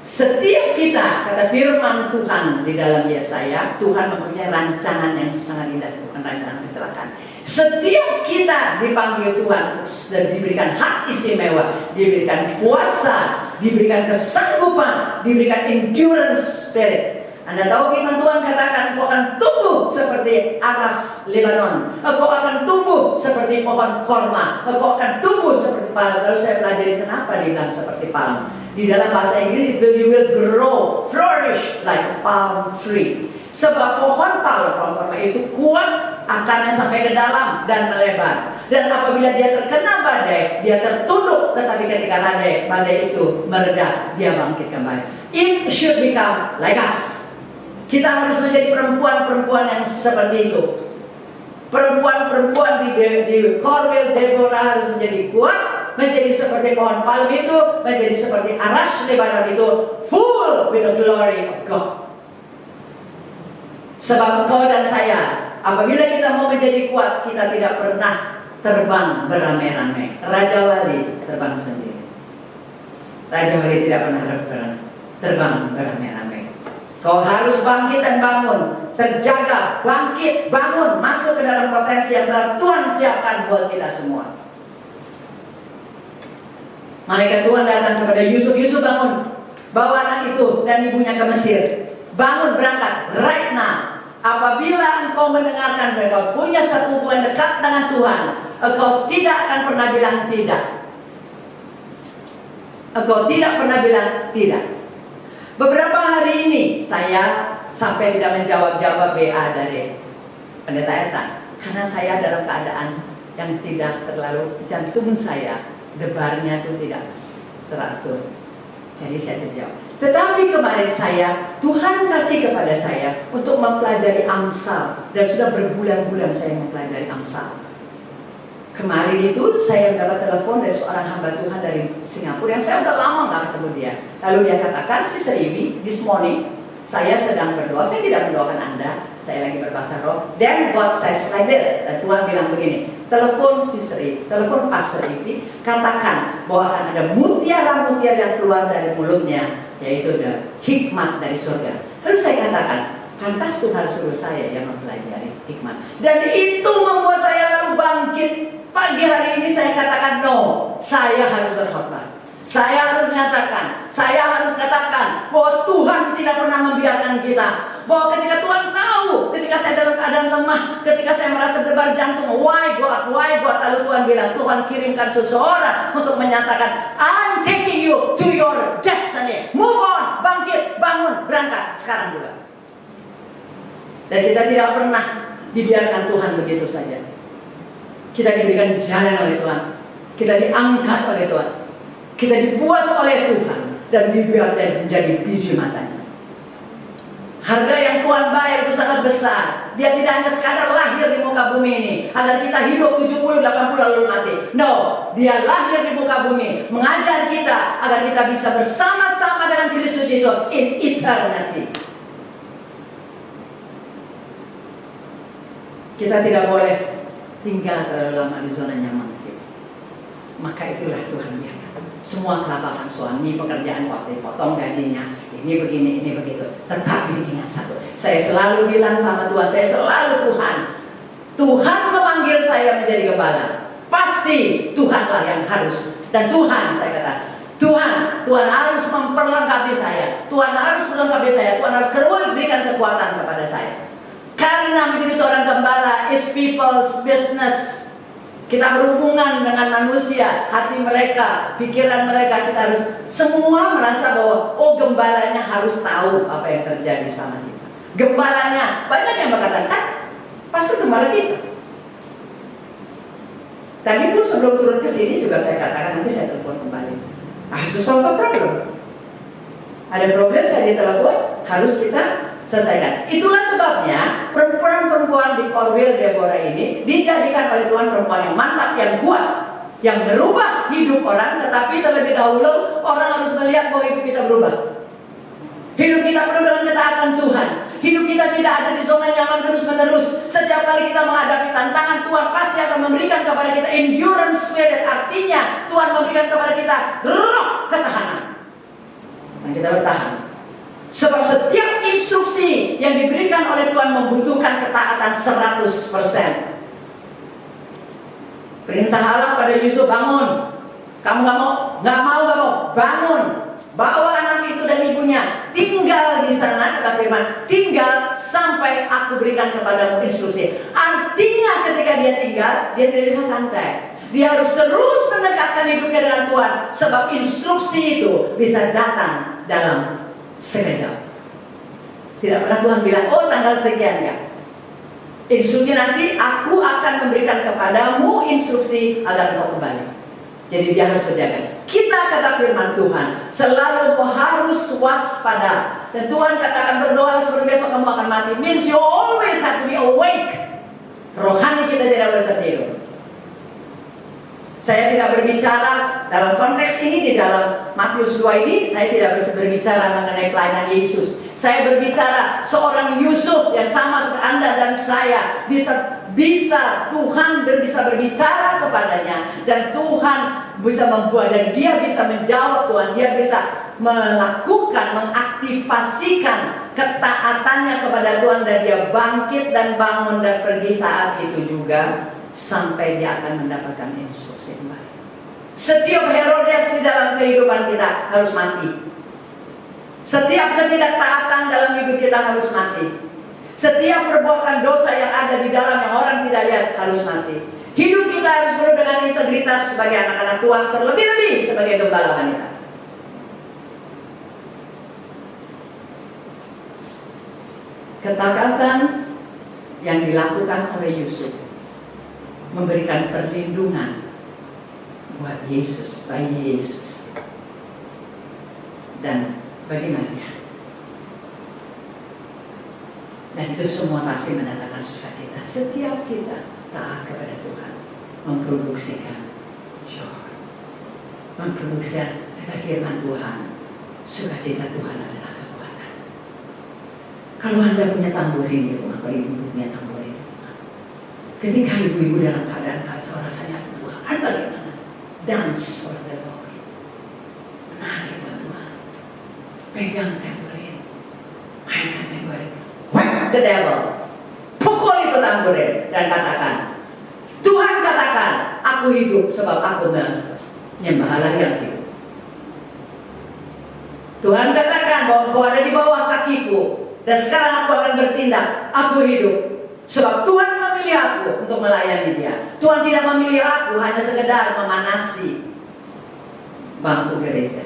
Setiap kita, kata firman Tuhan di dalam Yesaya, Tuhan mempunyai rancangan yang sangat indah, bukan rancangan kecelakaan. Setiap kita dipanggil Tuhan dan diberikan hak istimewa, diberikan kuasa, diberikan kesanggupan, diberikan endurance spirit. Anda tahu firman Tuhan katakan, engkau akan tumbuh seperti aras Lebanon, engkau akan tumbuh seperti pohon korma, engkau akan tumbuh seperti palem. Lalu saya pelajari kenapa dibilang seperti palem. Di dalam bahasa Inggris, you will grow, flourish like a palm tree. Sebab pohon korma itu kuat, akarnya sampai ke dalam dan melebar. Dan apabila dia terkena badai, dia tertunduk. Tetapi ketika badai itu mereda, dia bangkit kembali. It should become like us. Kita harus menjadi perempuan-perempuan yang seperti itu. Perempuan-perempuan di Cornwall, Deborah harus menjadi kuat, menjadi seperti pohon palem itu, menjadi seperti aras Lebanon itu, full with the glory of God. Sebab engkau dan saya, apabila kita mau menjadi kuat, kita tidak pernah terbang beramai-ramai. Raja Wali terbang sendiri. Raja Wali tidak pernah terbang beramai-ramai. Kau harus bangkit dan bangun, terjaga, bangkit, bangun, masuk ke dalam potensi yang telah Tuhan siapkan buat kita semua. Malaikat Tuhan datang kepada Yusuf, Yusuf bangun, bawa anak itu dan ibunya ke Mesir. Bangun, berangkat, right now. Apabila engkau mendengarkan bahwa kau punya satu hubungan dekat dengan Tuhan, engkau tidak akan pernah bilang tidak. Engkau tidak pernah bilang tidak. Beberapa hari ini saya sampai tidak menjawab BA dari pendeta Eta, karena saya dalam keadaan yang tidak terlalu, jantung saya, debarnya itu tidak teratur. Jadi saya tidak jawab. Tetapi kemarin Tuhan kasih kepada saya untuk mempelajari Amsal, dan sudah berbulan-bulan saya mempelajari Amsal. Kemarin itu saya mendapat telepon dari seorang hamba Tuhan dari Singapura yang saya udah lama nggak ketemu dia. Lalu dia katakan, Sister Iwi, this morning saya sedang berdoa. Saya tidak mendoakan Anda, saya lagi berbahasa roh. Then God says like this, dan Tuhan bilang begini, telepon Sister Ivy, telepon Pastor Ivy, katakan bahwa akan ada mutiara-mutiara yang keluar dari mulutnya, yaitu ada hikmat dari surga. Lalu saya katakan, pantas Tuhan suruh saya yang mempelajari hikmat. Dan itu membuat saya lalu bangkit. Pagi hari ini saya katakan, no, saya harus berkhotbah. Saya harus nyatakan, saya harus katakan bahwa Tuhan tidak pernah membiarkan kita. Bahwa ketika Tuhan tahu, ketika saya dalam keadaan lemah, ketika saya merasa debar jantung, why God, lalu Tuhan bilang, Tuhan kirimkan seseorang untuk menyatakan, I'm taking you to your destiny. Move on, bangkit, bangun, berangkat, sekarang juga. Dan kita tidak pernah dibiarkan Tuhan begitu saja. Kita diberikan jalan oleh Tuhan, kita diangkat oleh Tuhan, kita dibuat oleh Tuhan, dan dibiarkan menjadi biji matanya. Harga yang Tuhan bayar itu sangat besar. Dia tidak hanya sekadar lahir di muka bumi ini agar kita hidup 70, 80 lalu mati. No, dia lahir di muka bumi mengajar kita agar kita bisa bersama-sama dengan Kristus Yesus in eternity. Kita tidak boleh tinggal terlalu lama di zona nyaman kita. Maka itulah Tuhan biarkan. Semua kelabakan suami, pekerjaan waktu potong gajinya, ini begini, ini begitu. Tetapi ingat satu, saya selalu bilang sama Tuhan, saya selalu Tuhan memanggil saya menjadi gembala. Pasti Tuhanlah yang harus. Dan Tuhan, saya kata, Tuhan harus memperlengkapi saya. Tuhan harus melengkapi saya. Tuhan harus berikan kekuatan kepada saya. Karena menjadi seorang gembala is people's business. Kita berhubungan dengan manusia, hati mereka, pikiran mereka, kita harus semua merasa bahwa gembalanya harus tahu apa yang terjadi sama kita. Gembalanya, banyak yang berkata, kan pasti gembala kita. Tadi pun sebelum turun ke sini juga saya katakan, nanti saya telepon kembali. I have to solve a problem. Ada problem, saya ditelepon, harus kita selesaikan. Itulah sebabnya perempuan-perempuan di Orville Deborah ini dijadikan oleh Tuhan perempuan yang mantap, yang kuat, yang berubah hidup orang. Tetapi terlebih dahulu orang harus melihat bahwa hidup kita berubah. Hidup kita penuh dengan ketaatan Tuhan. Hidup kita tidak ada di zona nyaman terus-menerus. Setiap kali kita menghadapi tantangan, Tuhan pasti akan memberikan kepada kita endurance spirit. Artinya Tuhan memberikan kepada kita roh ketahanan. Dan kita bertahan. Sebab setiap instruksi yang diberikan oleh Tuhan membutuhkan ketaatan 100%. Perintah Allah pada Yusuf, bangun. Kamu nggak mau, bangun. Bawa anak itu dan ibunya, tinggal di sana, kata firman, tinggal sampai aku berikan kepadamu instruksi. Artinya ketika dia tinggal, dia tidak bisa santai. Dia harus terus mendekatkan hidupnya dengan Tuhan. Sebab instruksi itu bisa datang dalam sekejap. Tidak pernah Tuhan bilang, tanggal sekian ya. Instruksi nanti aku akan memberikan kepadamu instruksi agar kau kembali. Jadi dia harus berjaga. Kita kata firman Tuhan, selalu kau harus waspada. Dan Tuhan katakan berdoa seperti besok kamu akan mati. Means you always have to be awake. Rohani kita tidak boleh tertidur. Saya tidak berbicara dalam konteks ini, di dalam Matius 2 ini, saya tidak berbicara mengenai pelayanan Yesus. Saya berbicara seorang Yusuf yang sama seperti Anda dan saya, bisa Tuhan bisa berbicara kepadanya, dan Tuhan bisa membuat, dan dia bisa menjawab Tuhan, dia bisa melakukan, mengaktifasikan ketaatannya kepada Tuhan, dan dia bangkit dan bangun dan pergi saat itu juga sampai dia akan mendapatkan instruksi kembali. Setiap Herodes di dalam kehidupan kita harus mati. Setiap ketidaktaatan dalam hidup kita harus mati. Setiap perbuatan dosa yang ada di dalam yang orang tidak lihat harus mati. Hidup kita harus penuh dengan integritas sebagai anak-anak Tuhan, terlebih-lebih sebagai gembala wanita. Ketaatan yang dilakukan oleh Yusuf memberikan perlindungan buat Yesus, bayi Yesus. Dan bagaimana? Dan itu semua pasti mendatangkan sukacita. Setiap kita taat kepada Tuhan, memproduksikan joy, memproduksikan kata firman Tuhan, sukacita Tuhan adalah kekuatan. Kalau Anda punya tamborin di rumah, kalau ibu punya tamborin di rumah, ketika ibu-ibu dalam keadaan kacau, bagaimana? Dance for the Lord. Menari buat Tuhan. Pegang tamborin. Mainkan tamborin. Whack the devil. Pukul itu tamborin dan katakan, Tuhan katakan, aku hidup sebab aku menyembah Allah yang hidup. Tuhan katakan bahwa kau ada di bawah kakiku, dan sekarang aku akan bertindak. Aku hidup sebab Tuhan memilih aku untuk melayani Dia. Tuhan tidak memilih aku hanya sekedar memanasi bangku gereja.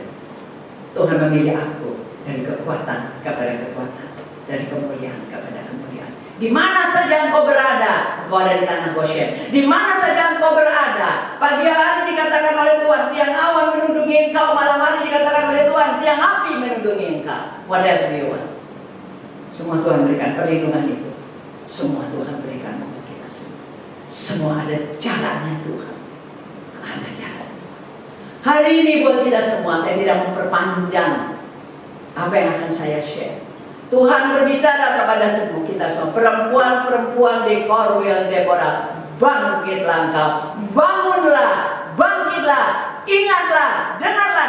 Tuhan memilih aku dari kekuatan kepada kekuatan, dari kemuliaan kepada kemuliaan. Di mana saja engkau berada, engkau ada di tanah Goshen. Di mana saja engkau berada, pagi hari dikatakan oleh Tuhan, tiang awan menundungi engkau. Malam hari dikatakan oleh Tuhan, tiang api menundungi engkau. What else do you want? Semua Tuhan berikan perlindungan itu. Semua Tuhan berikan untuk kita semua. Semua ada jalannya Tuhan. Ada jalan Tuhan. Hari ini buat kita semua, saya tidak memperpanjang apa yang akan saya share. Tuhan berbicara kepada semua kita semua. Perempuan-perempuan di Korwil Deborah, bangkitlah engkau. Bangunlah, bangkitlah. Ingatlah,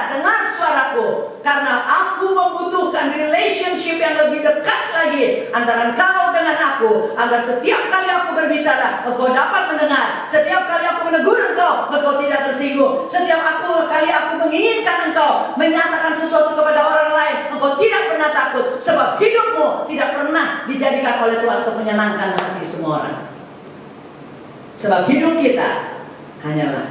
dengar suaraku. Karena aku membutuhkan relationship yang lebih dekat lagi antara engkau dengan aku. Agar setiap kali aku berbicara, engkau dapat mendengar. Setiap kali aku menegur engkau tidak tersinggung. Setiap kali aku menginginkan engkau menyatakan sesuatu kepada orang lain, engkau tidak pernah takut. Sebab hidupmu tidak pernah dijadikan oleh Tuhan untuk menyenangkan hati semua orang. Sebab hidup kita hanyalah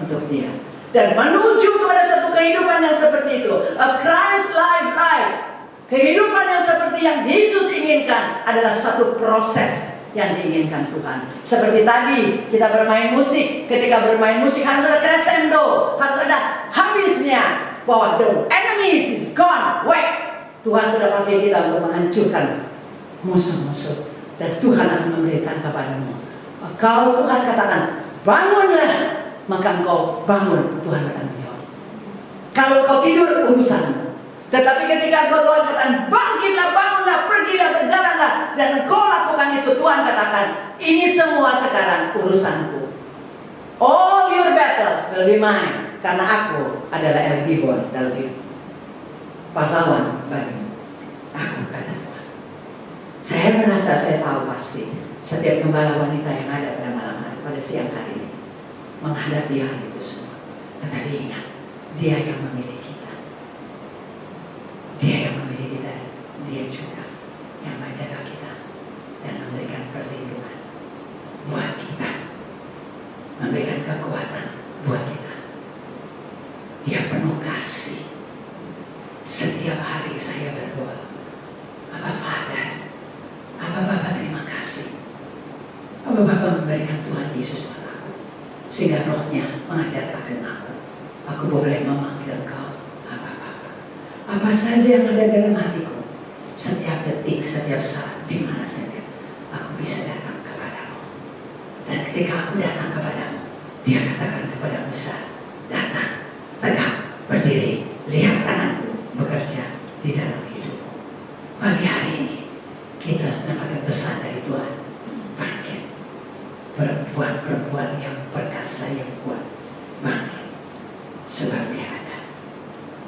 untuk Dia. Dan menuju kepada satu kehidupan yang seperti itu, a Christ-like life, kehidupan yang seperti yang Yesus inginkan adalah satu proses yang diinginkan Tuhan. Seperti tadi kita bermain musik, ketika bermain musik harus ada crescendo, harus ada habisnya, bahwa the enemy is gone, wait. Tuhan sudah pakai kita untuk menghancurkan musuh-musuh, dan Tuhan akan memberikan kepadamu. Kau Tuhan katakan, bangunlah. Maka engkau bangun, Tuhan bertanggung jawab. Kalau kau tidur, urusanmu. Tetapi ketika engkau Tuhan katakan, bangkitlah, bangunlah, pergilah, berjalanlah, dan engkau lakukan itu, Tuhan katakan, ini semua sekarang urusanku. All your battles will be mine. Karena aku adalah El Gibor dalam hidup. Pahlawan bagimu. Aku, kata Tuhan. Saya merasa, saya tahu pasti setiap gembala wanita yang ada pada malam hari, pada siang hari ini, menghadapi hal itu semua. Tetapi ingat, Dia yang memilih kita. Dia yang memilih kita. Dia juga yang menjaga kita dan memberikan perlindungan buat kita, memberikan kekuatan buat kita. Dia penuh kasih. Setiap hari saya berdoa, Abba Father, Abba Bapa, terima kasih. Abba Bapa memberikan Tuhan Yesus buat aku, sehingga rohnya mengajarkan aku. Aku boleh memanggil Kau Abba Bapa. Apa saja yang ada dalam hatiku, setiap detik, setiap saat, di mana saja, aku bisa datang kepadamu. Dan ketika aku datang kepadamu, Dia katakan kepada Musa, datang, tegak, berdiri, lihat tanganku bekerja di dalam hidupmu. Pagi hari ini kita mendapatkan pesan dari Tuhan, bangkit, perempuan-perempuan yang perkasa, yang kuat, bangkit, sebab Dia ada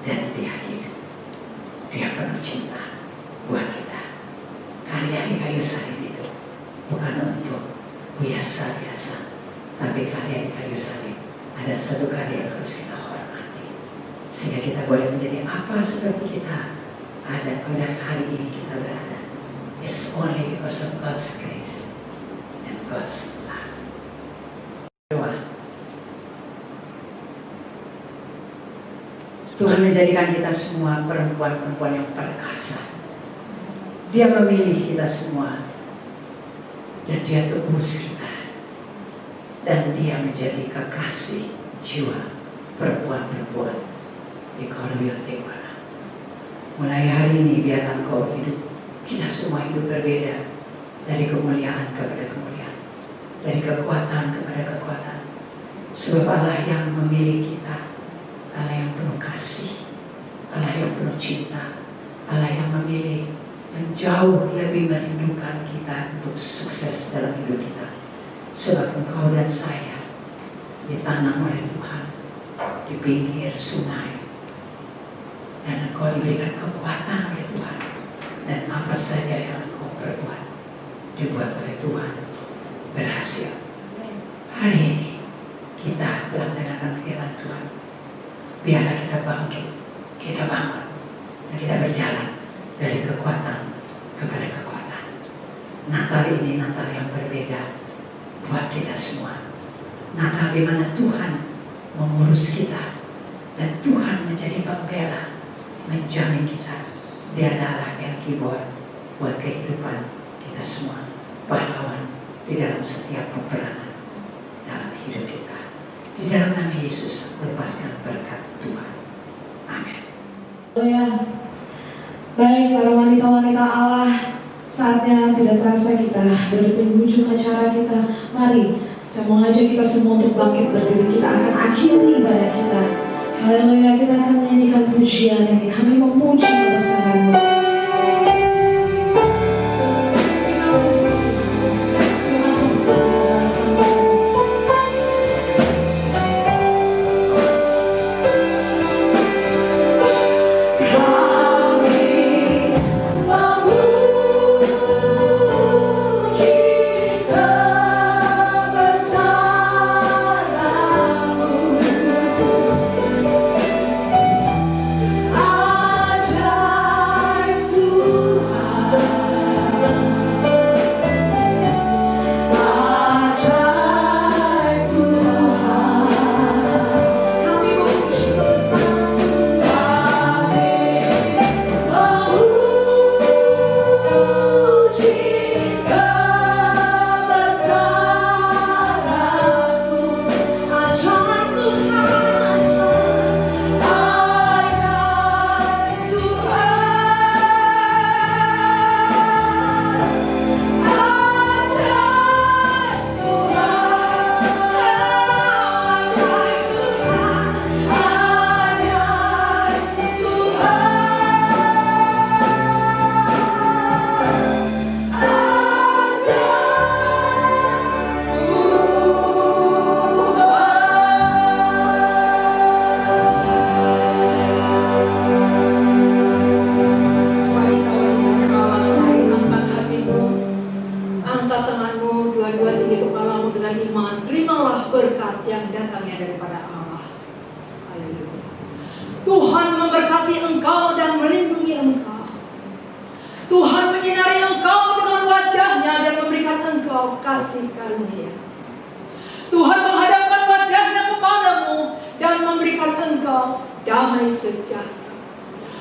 dan Dia hidup. Dia penuh cinta buat kita. Karya di kayu salib itu bukan untuk biasa-biasa, tapi karya di kayu salib ada satu karya yang harus kita hormati, sehingga kita boleh menjadi apa seperti kita ada pada hari ini kita berada. It's only because of God's grace and God's love. Doa. Tuhan menjadikan kita semua perempuan-perempuan yang perkasa. Dia memilih kita semua, dan Dia tebus kita, dan Dia menjadi kekasih jiwa perempuan-perempuan di Korwil Deborah. Mulai hari ini biarlah Engkau hidup, kita semua hidup berbeda, dari kemuliaan kepada kemuliaan, dari kekuatan kepada kekuatan. Sebab Allah yang memilih kita, Allah yang penuh kasih, Allah yang penuh cinta, Allah yang memilih, yang jauh lebih merindukan kita untuk sukses dalam hidup kita. Sebab engkau dan saya ditanam oleh Tuhan di pinggir sungai, dan engkau diberikan kekuatan oleh Tuhan, dan apa saja yang engkau perbuat dibuat oleh Tuhan berhasil. Hari ini kita telah mendengarkan firman Tuhan. Biarlah kita bangkit, kita bangun, dan kita berjalan dari kekuatan kepada kekuatan. Natal ini Natal yang berbeda buat kita semua. Natal di mana Tuhan mengurus kita, dan Tuhan menjadi pembela, menjamin kita. Dia adalah El Gibor buat kehidupan kita semua, pahlawan di dalam setiap peperangan dalam hidup kita. Di dalam nama Yesus, lepaskan berkat Tuhan. Amin. Baik, para wanita-wanita Allah, saatnya tidak terasa kita dari penghujung acara kita. Mari, saya mengajak kita semua untuk bangkit berdiri. Kita akan akhiri ibadah kita. Haleluya, kita akan menyanyikan pujian ini. Kami memuji kebesaran-Mu.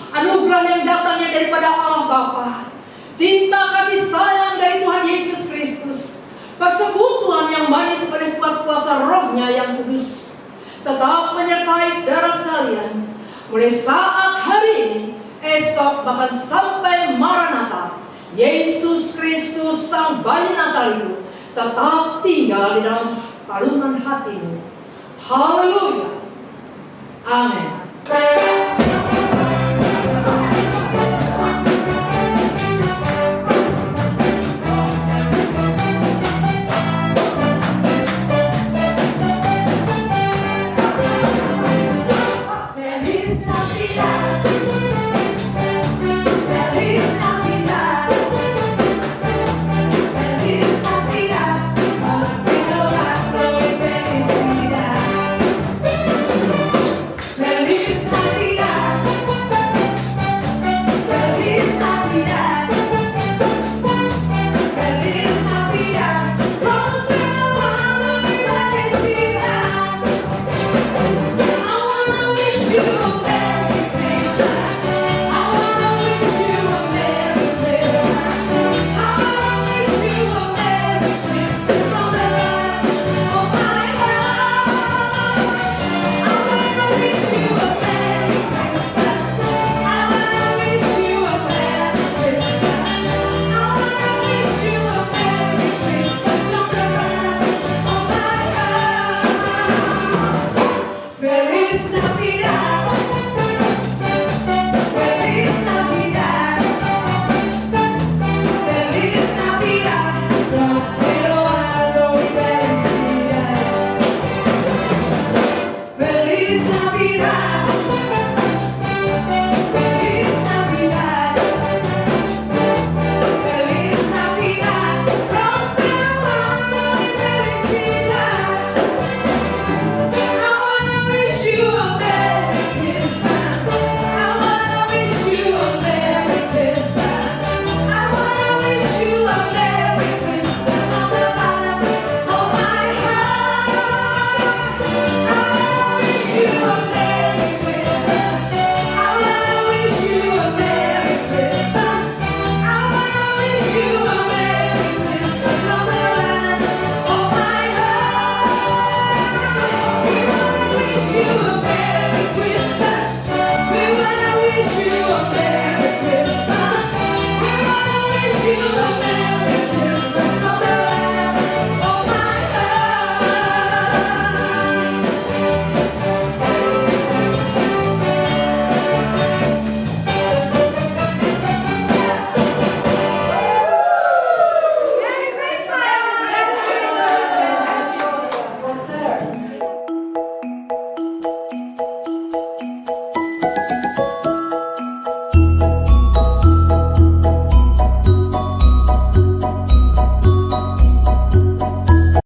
Anugerah yang datangnya daripada Allah Bapa, cinta kasih sayang dari Tuhan Yesus Kristus, persekutuan yang manis oleh kuasa Roh-Nya yang kudus, tetap menyertai saudara sekalian mulai saat hari ini, esok, bahkan sampai Maranatha. Yesus Kristus Sang Bayi Natal itu tetap tinggal di dalam palungan hatimu. Haleluya. Amin.